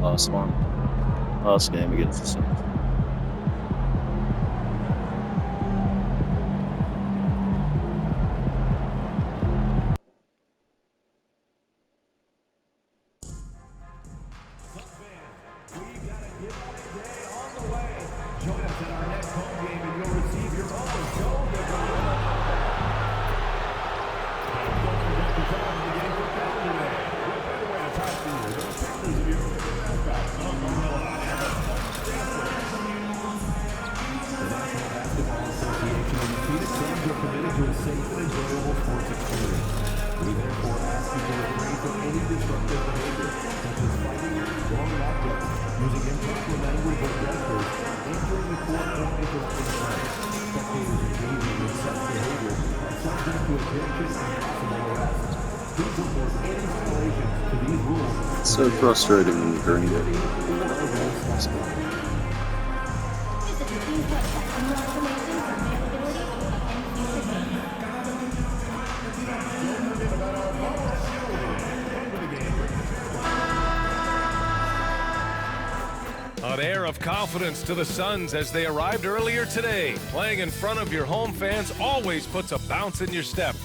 Last one. Last game against the Suns. It's so frustrating when you drink it. An air of confidence to the Suns as they arrived earlier today. Playing in front of your home fans always puts a bounce in your step.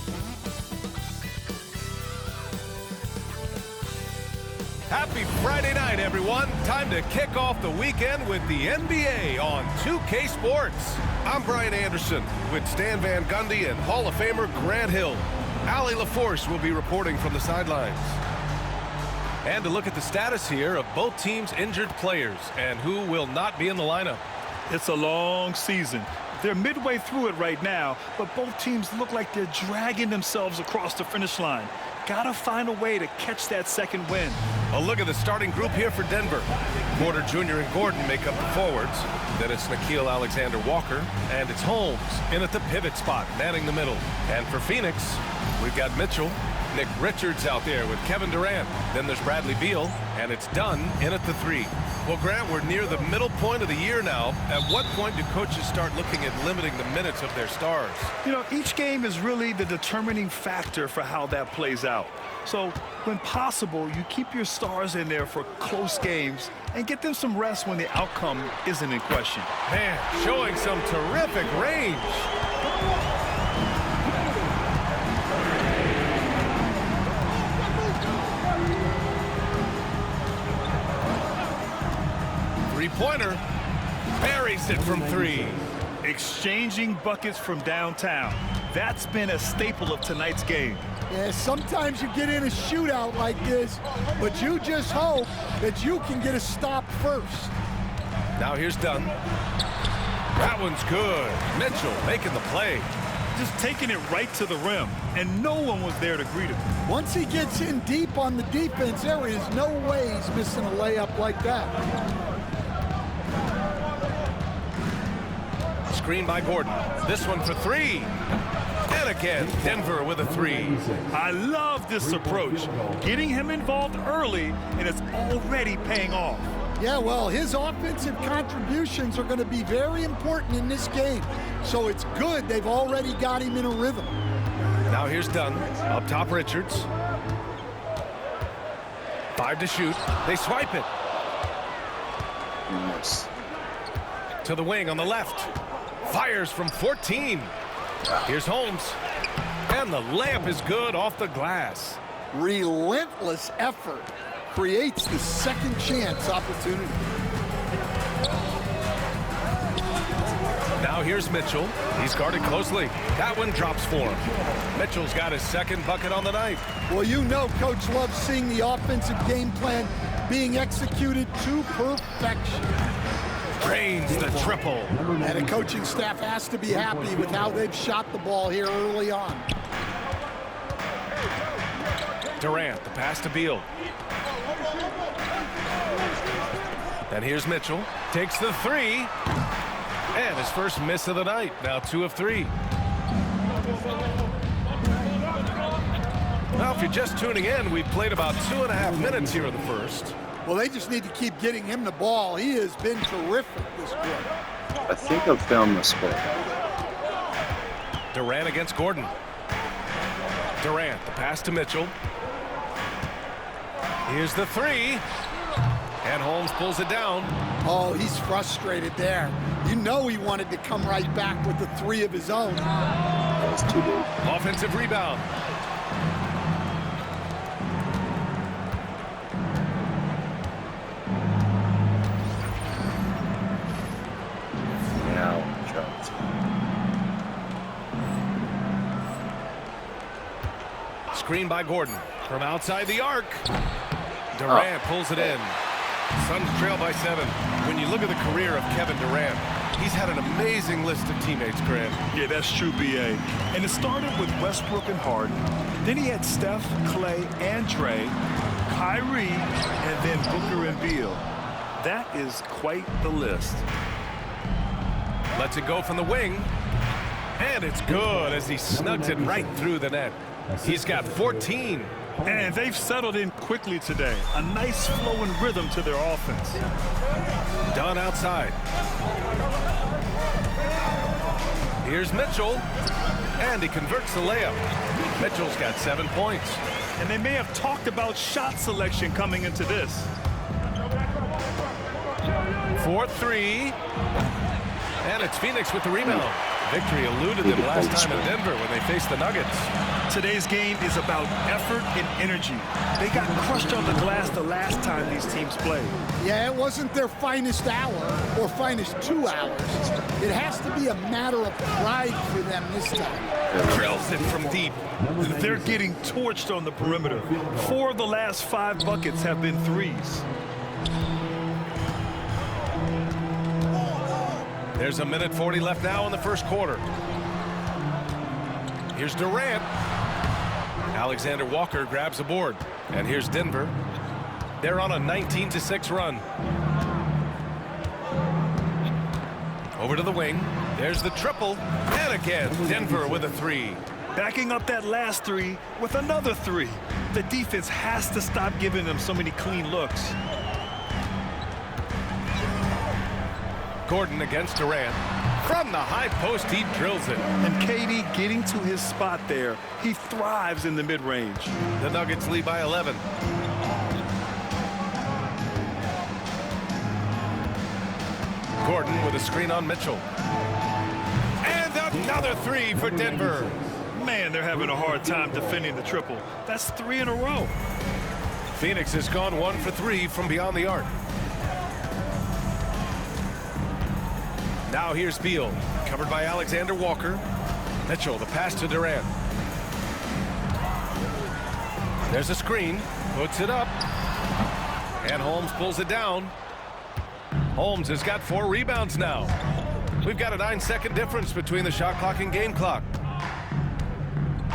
Happy Friday night, everyone. Time to kick off the weekend with the NBA on 2K Sports. I'm Brian Anderson with Stan Van Gundy and Hall of Famer Grant Hill. Allie LaForce will be reporting from the sidelines. And to look at the status here of both teams' injured players and who will not be in the lineup. It's a long season. They're midway through it right now, but both teams look like they're dragging themselves across the finish line. Gotta find a way to catch that second win. A look at the starting group here for Denver. Porter Jr. and Gordon make up the forwards. Then it's Nickeil Alexander-Walker, and it's Holmes in at the pivot spot, manning the middle. And for Phoenix, we've got Mitchell, Nick Richards out there with Kevin Durant. Then there's Bradley Beal, and it's Dunn in at the 3. Well, Grant, we're near the middle point of the year now. At what point do coaches start looking at limiting the minutes of their stars? You know, each game is really the determining factor for how that plays out. So, when possible, you keep your stars in there for close games and get them some rest when the outcome isn't in question. Man, showing some terrific range. Three-pointer, buries it from 3. Exchanging buckets from downtown. That's been a staple of tonight's game. Yeah, sometimes you get in a shootout like this, but you just hope that you can get a stop first. Now here's Dunn. That one's good. Mitchell making the play. Just taking it right to the rim, and no one was there to greet him. Once he gets in deep on the defense, there is no way he's missing a layup like that. Screen by Gordon. This one for 3. And again, Denver with a 3. I love this approach. Getting him involved early, and it's already paying off. Yeah, well, his offensive contributions are going to be very important in this game. So it's good they've already got him in a rhythm. Now here's Dunn. Up top, Richards. 5 to shoot. They swipe it. Nice. To the wing on the left. Fires from 14. Here's Holmes. And the layup is good off the glass. Relentless effort creates the second chance opportunity. Now here's Mitchell. He's guarded closely. That one drops for him. Mitchell's got his second bucket on the night. Well, you know Coach loves seeing the offensive game plan being executed to perfection. Drains the triple. And the coaching staff has to be happy with how they've shot the ball here early on. Durant, the pass to Beal. And here's Mitchell. Takes the 3. And his first miss of the night. Now 2 of 3. Now, if you're just tuning in, we've played about 2.5 minutes here in the first. Well, they just need to keep getting him the ball. He has been terrific this quarter. I think I've found the spot. Durant against Gordon. Durant, the pass to Mitchell. Here's the three. And Holmes pulls it down. Oh, he's frustrated there. You know he wanted to come right back with the three of his own. That's too big. Offensive rebound. Now, shots. Screen by Gordon. From outside the arc. Durant pulls it in. Suns trail by 7. When you look at the career of Kevin Durant, he's had an amazing list of teammates, Grant. Yeah, that's true, B.A. And it started with Westbrook and Harden. Then he had Steph, Clay, and Dre, Kyrie, and then Booker and Beal. That is quite the list. Lets it go from the wing. And it's good as he snugs it right through the net. He's got 14. And they've settled in quickly today. A nice flowing rhythm to their offense. Done outside. Here's Mitchell. And he converts the layup. Mitchell's got 7 points. And they may have talked about shot selection coming into this. 4-3. And it's Phoenix with the rebound. Victory eluded them last time in Denver when they faced the Nuggets. Today's game is about effort and energy. They got crushed on the glass the last time these teams played. Yeah, it wasn't their finest hour or finest 2 hours. It has to be a matter of pride for them this time. Drills it from deep. They're getting torched on the perimeter. 4 of the last 5 buckets have been threes. There's 1:40 left now in the first quarter. Here's Durant. Alexander Walker grabs the board. And here's Denver. They're on a 19-6 run. Over to the wing. There's the triple. And again, Denver with a three. Backing up that last three with another three. The defense has to stop giving them so many clean looks. Gordon against Durant. From the high post, he drills it. And KD getting to his spot there. He thrives in the mid-range. The Nuggets lead by 11. Gordon with a screen on Mitchell. And another three for Denver. Man, they're having a hard time defending the triple. That's 3 in a row. Phoenix has gone 1 for 3 from beyond the arc. Now here's Beal, covered by Alexander Walker. Mitchell, the pass to Durant. There's a screen, puts it up. And Holmes pulls it down. Holmes has got 4 rebounds now. We've got a 9-second difference between the shot clock and game clock.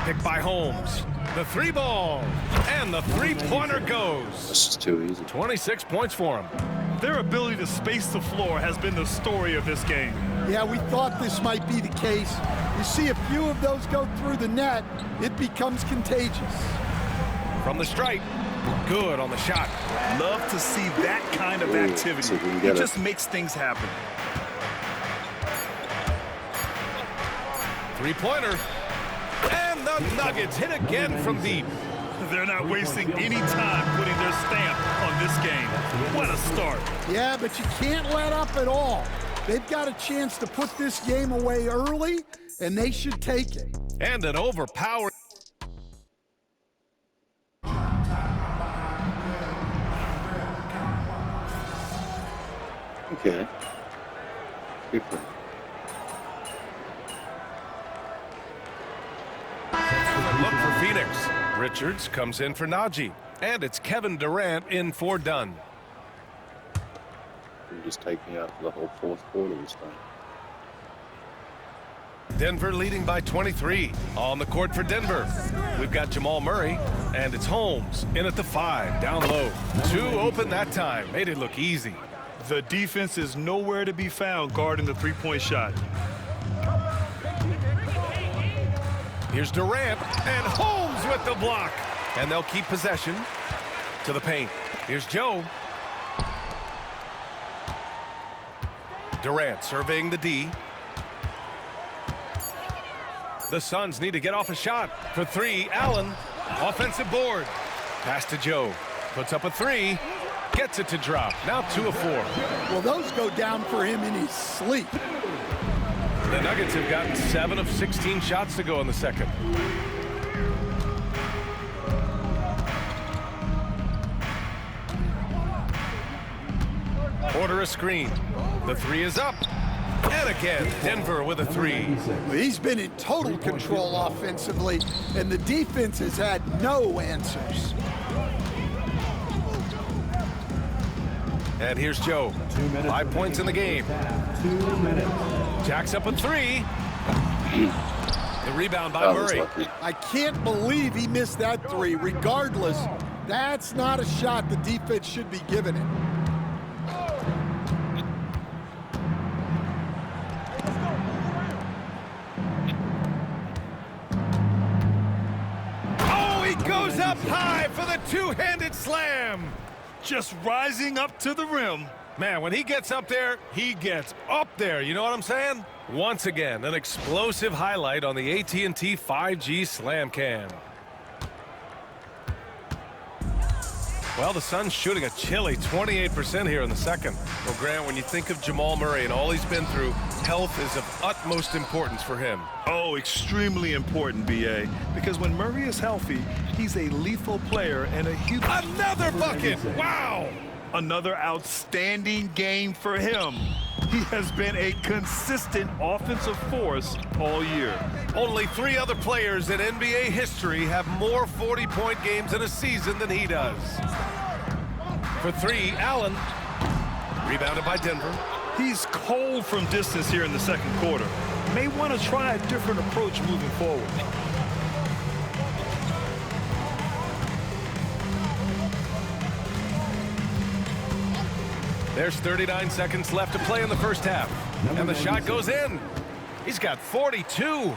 Picked by Holmes. The 3-ball. And the 3-pointer goes. That's just too easy. 26 points for him. Their ability to space the floor has been the story of this game. Yeah, we thought this might be the case. You see a few of those go through the net, it becomes contagious. From the stripe. Good on the shot. Love to see that kind of activity. So It just makes things happen. 3-pointer. And the Nuggets hit again from deep. They're not wasting any time putting their stamp on this game. What a start. Yeah, but you can't let up at all. They've got a chance to put this game away early, and they should take it. And an overpowered. Okay. Good play. Look for Phoenix. Richards comes in for Najee. And it's Kevin Durant in for Dunn. You just take me out for the whole fourth quarter this time. Denver leading by 23. On the court for Denver. We've got Jamal Murray. And it's Holmes in at the 5. Down low. 2 open that time. Made it look easy. The defense is nowhere to be found guarding the three-point shot. Here's Durant. And Holmes with the block. And they'll keep possession to the paint. Here's Joe. Durant surveying the D. The Suns need to get off a shot. For three, Allen. Offensive board. Pass to Joe. Puts up a three. Gets it to drop. Now 2 of 4. Well, those go down for him in his sleep. The Nuggets have gotten 7 of 16 shots to go in the second. Order a screen. The three is up. And again, Denver with a three. He's been in total control offensively, and the defense has had no answers. And here's Joe. 5 points in the game. Jacks up a three. The rebound by Murray. I can't believe he missed that three. Regardless, that's not a shot the defense should be giving it. Oh, he goes up high for the two-handed slam. Just rising up to the rim. Man, when he gets up there, he gets up there. You know what I'm saying? Once again, an explosive highlight on the AT&T 5G Slam Cam. Well, the Suns shooting a chilly 28% here in the second. Well, Grant, when you think of Jamal Murray and all he's been through, health is of utmost importance for him. Oh, extremely important, B.A. Because when Murray is healthy, he's a lethal player and a huge... Another bucket! Wow! Another outstanding game for him. He has been a consistent offensive force all year. Only 3 other players in NBA history have more 40-point games in a season than he does. For three, Allen. Rebounded by Denver. He's cold from distance here in the second quarter. May want to try a different approach moving forward. There's 39 seconds left to play in the first half. And the shot goes in. He's got 42.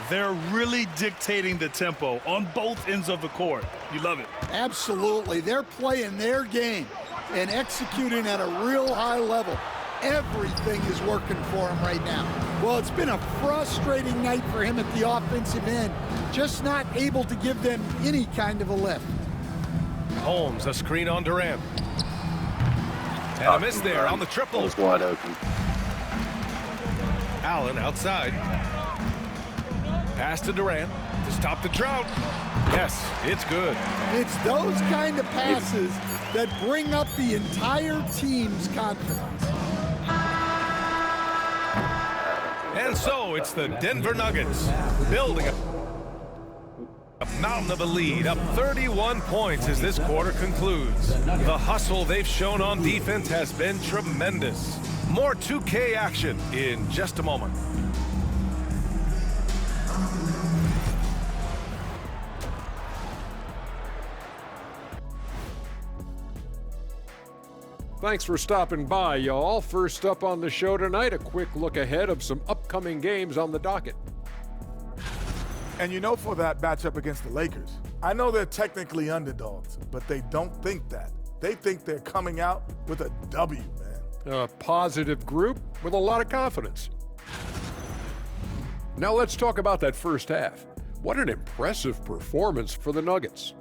They're really dictating the tempo on both ends of the court. You love it. Absolutely. They're playing their game and executing at a real high level. Everything is working for him right now. Well, it's been a frustrating night for him at the offensive end, just not able to give them any kind of a lift. Holmes, a screen on Durant. And a miss there on the triple. Was wide open. Allen outside. Pass to Durant to stop the drought. Yes, it's good. It's those kind of passes that bring up the entire team's confidence. And so it's the Denver Nuggets building a mountain of a lead, up 31 points as this quarter concludes. The hustle they've shown on defense has been tremendous. More 2K action in just a moment. Thanks for stopping by, y'all. First up on the show tonight, a quick look ahead of some upcoming games on the docket. And you know, for that matchup against the Lakers, I know they're technically underdogs, but they don't think that. They think they're coming out with a W, man. A positive group with a lot of confidence. Now let's talk about that first half. What an impressive performance for the Nuggets.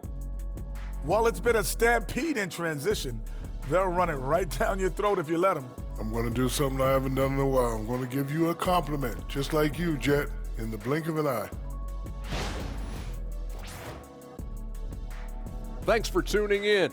While it's been a stampede in transition, they'll run it right down your throat if you let them. I'm going to do something I haven't done in a while. I'm going to give you a compliment, just like you, Jet, in the blink of an eye. Thanks for tuning in.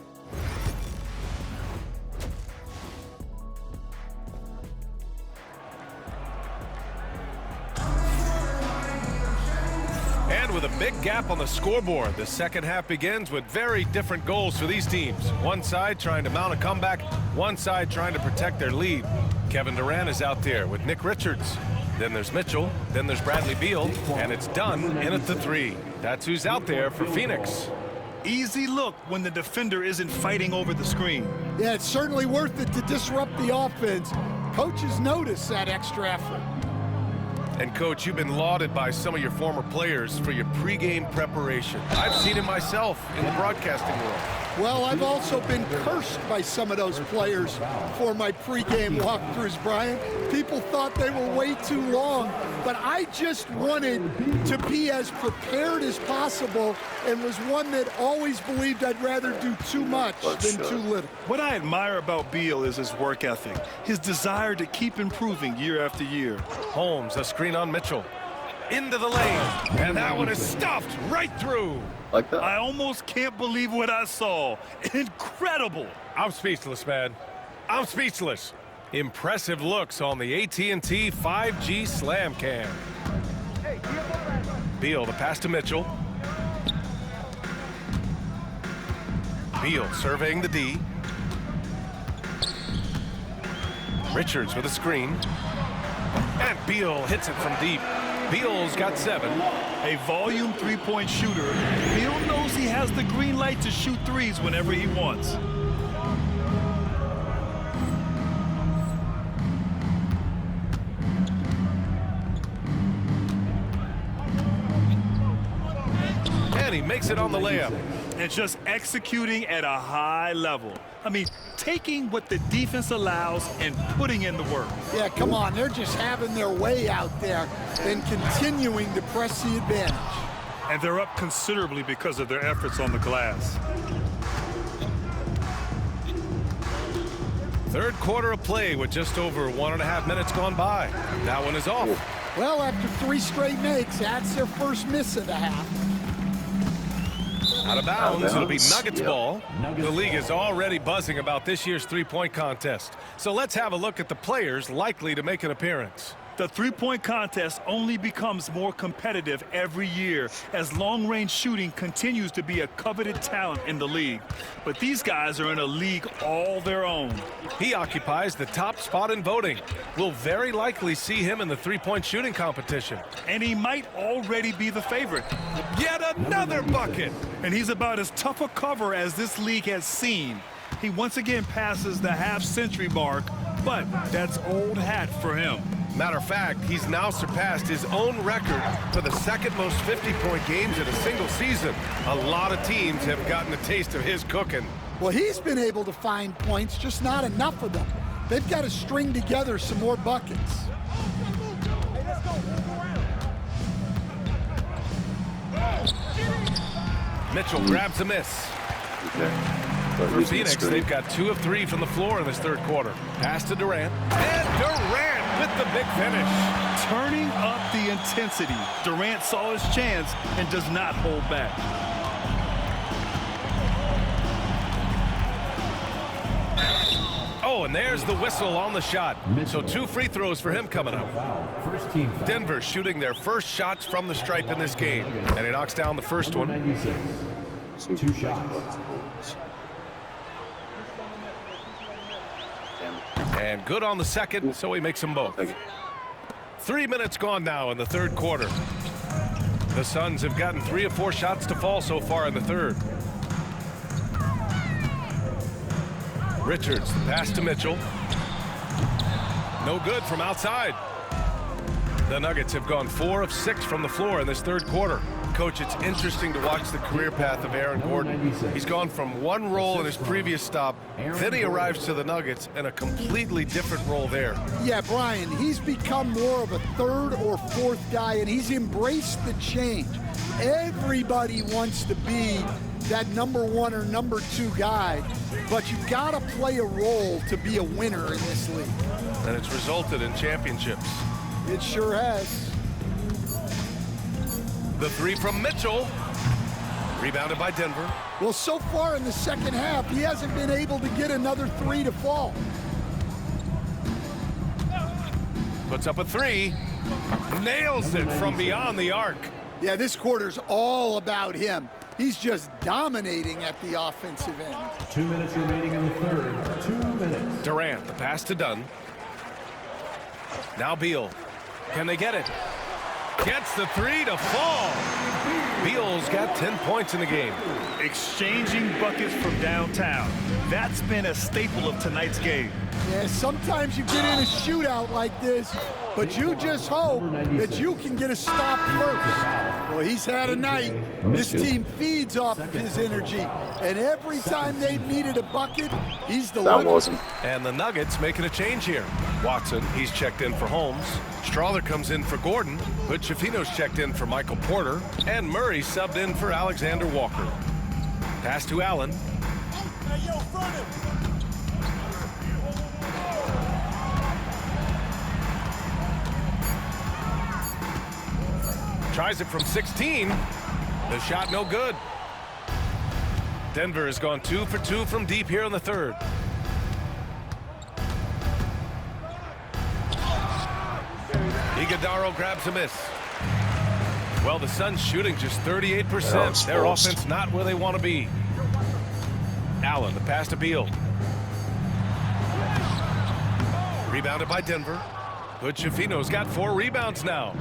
And with a big gap on the scoreboard, the second half begins with very different goals for these teams. One side trying to mount a comeback, one side trying to protect their lead. Kevin Durant is out there with Nick Richards. Then there's Mitchell, then there's Bradley Beal, and it's Dunn in at the three. That's who's out there for Phoenix. Easy look when the defender isn't fighting over the screen. Yeah, it's certainly worth it to disrupt the offense. Coaches notice that extra effort. And, Coach, you've been lauded by some of your former players for your pregame preparation. I've seen it myself in the broadcasting world. Well, I've also been cursed by some of those players for my pregame walkthroughs, Brian. People thought they were way too long, but I just wanted to be as prepared as possible and was one that always believed I'd rather do too much than too little. What I admire about Beal is his work ethic, his desire to keep improving year after year. Holmes, a screen on Mitchell. Into the lane, and that one is stuffed right through. Like that. I almost can't believe what I saw. Incredible. I'm speechless, man. I'm speechless. Impressive looks on the AT&T 5G Slam Cam. Beal, the pass to Mitchell. Beal surveying the D. Richards with a screen. And Beal hits it from deep. Beal's got 7. A volume three-point shooter, Beal knows he has the green light to shoot threes whenever he wants. And he makes it on the layup. And just executing at a high level. I mean, taking what the defense allows and putting in the work. Yeah, come on. They're just having their way out there and continuing to press the advantage. And they're up considerably because of their efforts on the glass. Third quarter of play with just over 1.5 minutes gone by. That one is off. Well, after 3 straight makes, that's their first miss of the half. Out of bounds, it'll be Nuggets ball. The league is already buzzing about this year's three-point contest. So let's have a look at the players likely to make an appearance. The three-point contest only becomes more competitive every year as long-range shooting continues to be a coveted talent in the league. But these guys are in a league all their own. He occupies the top spot in voting. We'll very likely see him in the three-point shooting competition. And he might already be the favorite. Yet another bucket. And he's about as tough a cover as this league has seen. He once again passes the half-century mark, but that's old hat for him. Matter of fact, he's now surpassed his own record for the second most 50-point games in a single season. A lot of teams have gotten a taste of his cooking. Well, he's been able to find points, just not enough of them. They've got to string together some more buckets. Mitchell grabs a miss. For Phoenix, they've got 2 of 3 from the floor in this third quarter. Pass to Durant. And Durant with the big finish. Turning up the intensity. Durant saw his chance and does not hold back. Oh, and there's the whistle on the shot. So 2 free throws for him coming up. Denver shooting their first shots from the stripe in this game. And he knocks down the first one. 2 shots. And good on the second, so he makes them both. 3 minutes gone now in the third quarter. The Suns have gotten 3 of 4 shots to fall so far in the third. Richards, the pass to Mitchell. No good from outside. The Nuggets have gone 4 of 6 from the floor in this third quarter. Coach, it's interesting to watch the career path of Aaron Gordon. He's gone from one role in his previous stop, then he arrives to the Nuggets in a completely different role there. Yeah, Brian, he's become more of a third or fourth guy, and he's embraced the change. Everybody wants to be that number 1 or number 2 guy, but you've got to play a role to be a winner in this league. And it's resulted in championships. It sure has. The 3 from Mitchell. Rebounded by Denver. Well, so far in the second half, he hasn't been able to get another 3 to fall. Puts up a 3. Nails it from beyond the arc. Yeah, this quarter's all about him. He's just dominating at the offensive end. 2 minutes remaining in the third. 2 minutes. Durant, the pass to Dunn. Now Beal. Can they get it? Gets the 3 to fall. Beal's Who's got 10 points in the game? Exchanging buckets from downtown. That's been a staple of tonight's game. Yeah, sometimes you get in a shootout like this, but you just hope that you can get a stop first. Well, he's had a night. This team feeds off of his energy, and every time they've needed a bucket, he's delivered. That wasn't. And the Nuggets making a change here. Watson, he's checked in for Holmes. Strother comes in for Gordon. Hood-Schifino's checked in for Michael Porter. And Murray subbed in for Alexander Walker. Pass to Allen. Tries it from 16. The shot no good. Denver has gone 2 for 2 from deep here in the third. Iguodaro grabs a miss. Well, the Suns shooting just 38%. Their offense not where they want to be. Allen, the pass to Beal. Rebounded by Denver. Hood-Schifino's got 4 rebounds now.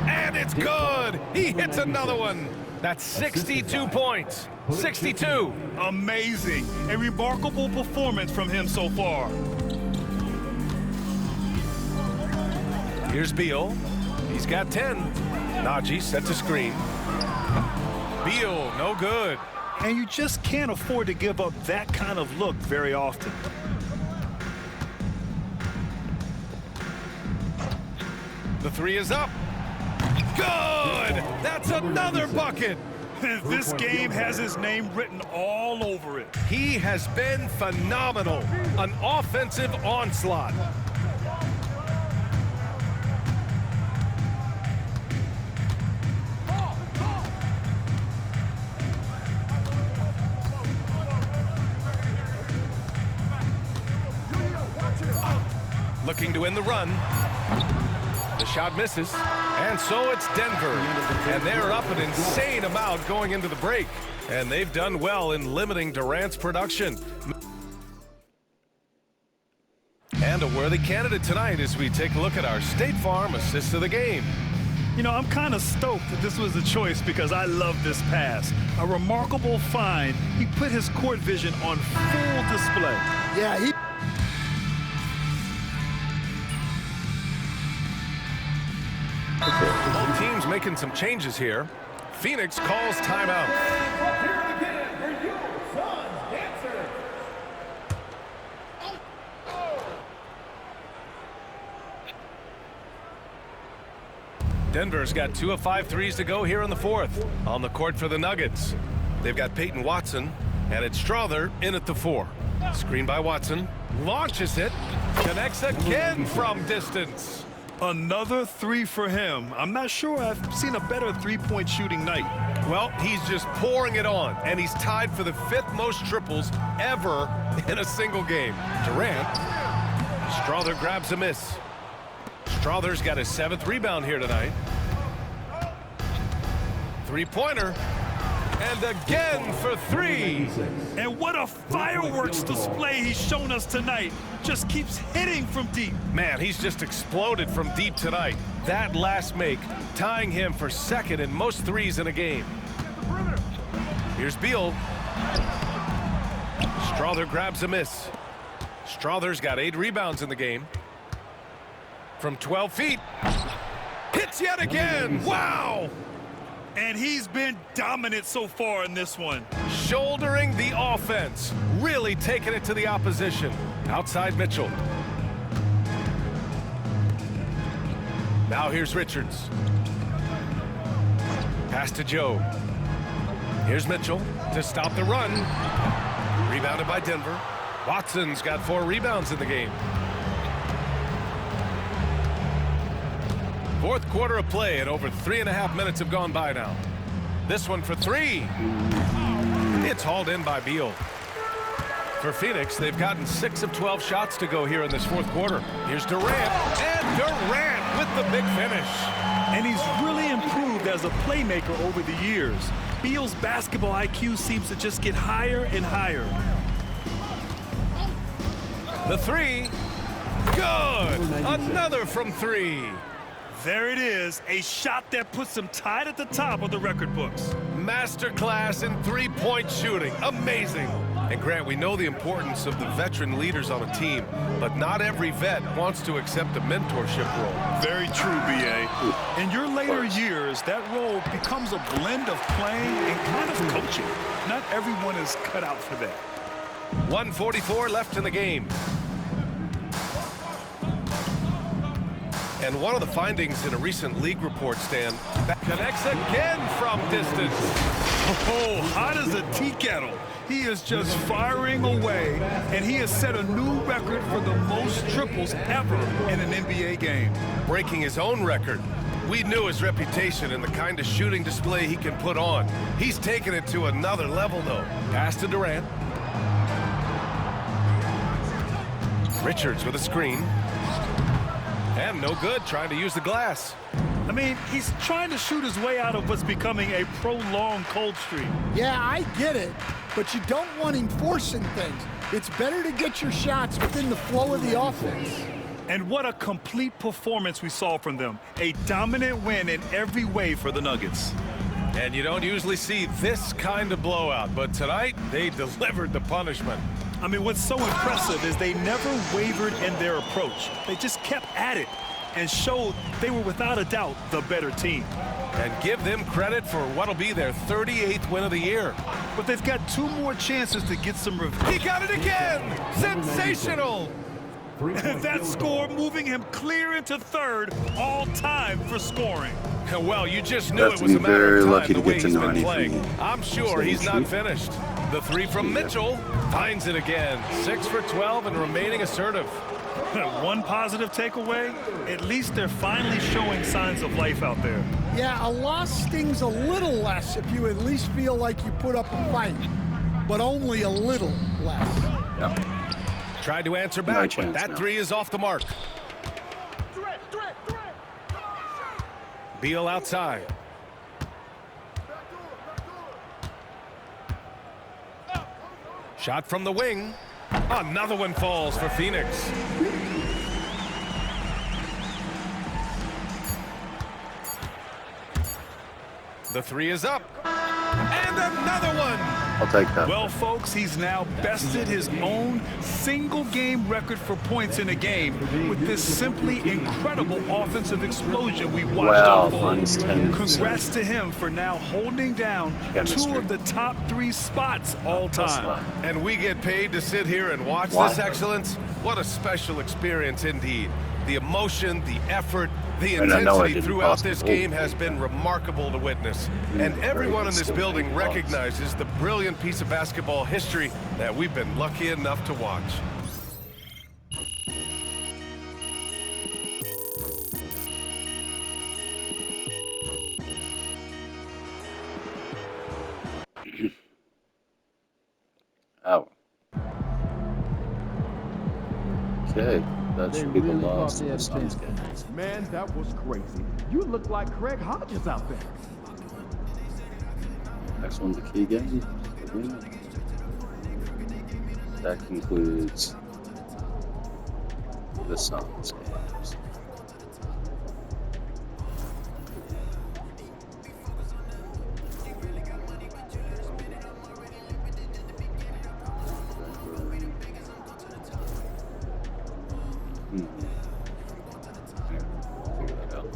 And it's good. He hits another one. That's 62 points. 62. Amazing. A remarkable performance from him so far. Here's Beal. He's got 10. Najee sets a screen. Beal, no good. And you just can't afford to give up that kind of look very often. The 3 is up. Good! That's another bucket. This game has his name written all over it. He has been phenomenal. An offensive onslaught. Looking to win the run. The shot misses, and so it's Denver. And they're up an insane amount going into the break. And they've done well in limiting Durant's production. And a worthy candidate tonight as we take a look at our State Farm assist of the game. You know, I'm kind of stoked that this was the choice because I love this pass. A remarkable find. He put his court vision on full display. Yeah, he... Both teams making some changes here. Phoenix calls timeout. Denver's got 2 of 5 threes to go here in the fourth. On the court for the Nuggets. They've got Peyton Watson, and it's Strother in at the 4. Screen by Watson. Launches it. Connects again from distance. Another 3 for him. I'm not sure I've seen a better three-point shooting night. Well, he's just pouring it on, and he's tied for the 5th most triples ever in a single game. Durant. Strother grabs a miss. Strother's got his 7th rebound here tonight. 3-pointer. And again for 3. And what a fireworks display he's shown us tonight. Just keeps hitting from deep. Man, he's just exploded from deep tonight. That last make, tying him for 2nd in most threes in a game. Here's Beal. Strother grabs a miss. Strother's got 8 rebounds in the game. From 12 feet. Hits yet again. Wow! And he's been dominant so far in this one. Shouldering the offense. Really taking it to the opposition. Outside Mitchell. Now here's Richards. Pass to Joe. Here's Mitchell to stop the run. Rebounded by Denver. Watson's got 4 rebounds in the game. 4th quarter of play, and over 3.5 minutes have gone by now. This one for 3. It's hauled in by Beal. For Phoenix, they've gotten 6 of 12 shots to go here in this 4th quarter. Here's Durant, and Durant with the big finish. And he's really improved as a playmaker over the years. Beal's basketball IQ seems to just get higher and higher. The 3, good. Another from 3. There it is, a shot that puts him tied at the top of the record books. Masterclass in three-point shooting. Amazing. And Grant, we know the importance of the veteran leaders on a team, but not every vet wants to accept a mentorship role. Very true, B.A. In your later years, that role becomes a blend of playing and kind of coaching. Not everyone is cut out for that. 1:44 left in the game. And one of the findings in a recent league report, Stan, that connects again from distance. Oh, hot as a tea kettle. He is just firing away, and he has set a new record for the most triples ever in an NBA game. Breaking his own record. We knew his reputation and the kind of shooting display he can put on. He's taken it to another level, though. Pass to Durant. Richards with a screen. And no good, trying to use the glass. I mean, he's trying to shoot his way out of what's becoming a prolonged cold streak. Yeah, I get it, but you don't want him forcing things. It's better to get your shots within the flow of the offense. And what a complete performance we saw from them. A dominant win in every way for the Nuggets. And you don't usually see this kind of blowout, but tonight they delivered the punishment. I mean, what's so impressive is they never wavered in their approach. They just kept at it and showed they were without a doubt the better team. And give them credit for what'll be their 38th win of the year. But they've got 2 more chances to get some revenge. He got it again! Sensational! That score moving him clear into third all-time for scoring. Well, you just knew it was be a matter very of lucky time to the way get to he's been 90 playing. from I'm sure he's not 72. finished. The 3 from Mitchell finds it again. 6 for 12 and remaining assertive. One positive takeaway, at least they're finally showing signs of life out there. Yeah, a loss stings a little less if you at least feel like you put up a fight, but only a little less. Yep. Tried to answer back, but chance that now. 3 is off the mark. Beal outside. Shot from the wing. Another one falls for Phoenix. The 3 is up. And another one. I'll take that. Well, folks, he's now bested his own single-game record for points in a game with this simply incredible offensive explosion we watched Wow, unfold. minus 10%. Congrats to him for now holding down 2 of the top 3 spots all time. And we get paid to sit here and watch this excellence? What a special experience indeed. The emotion, the effort, the intensity throughout this game has been remarkable to witness. And everyone in this building recognizes the brilliant piece of basketball history that we've been lucky enough to watch. Oh. Okay, that should be the last of the Suns game. Man, that was crazy. You look like Craig Hodges out there. Next one's a key game. That concludes the Suns games. Figure that out.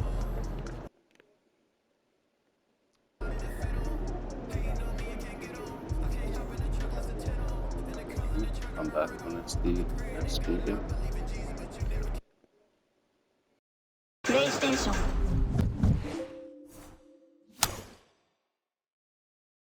Come back when it's the next game.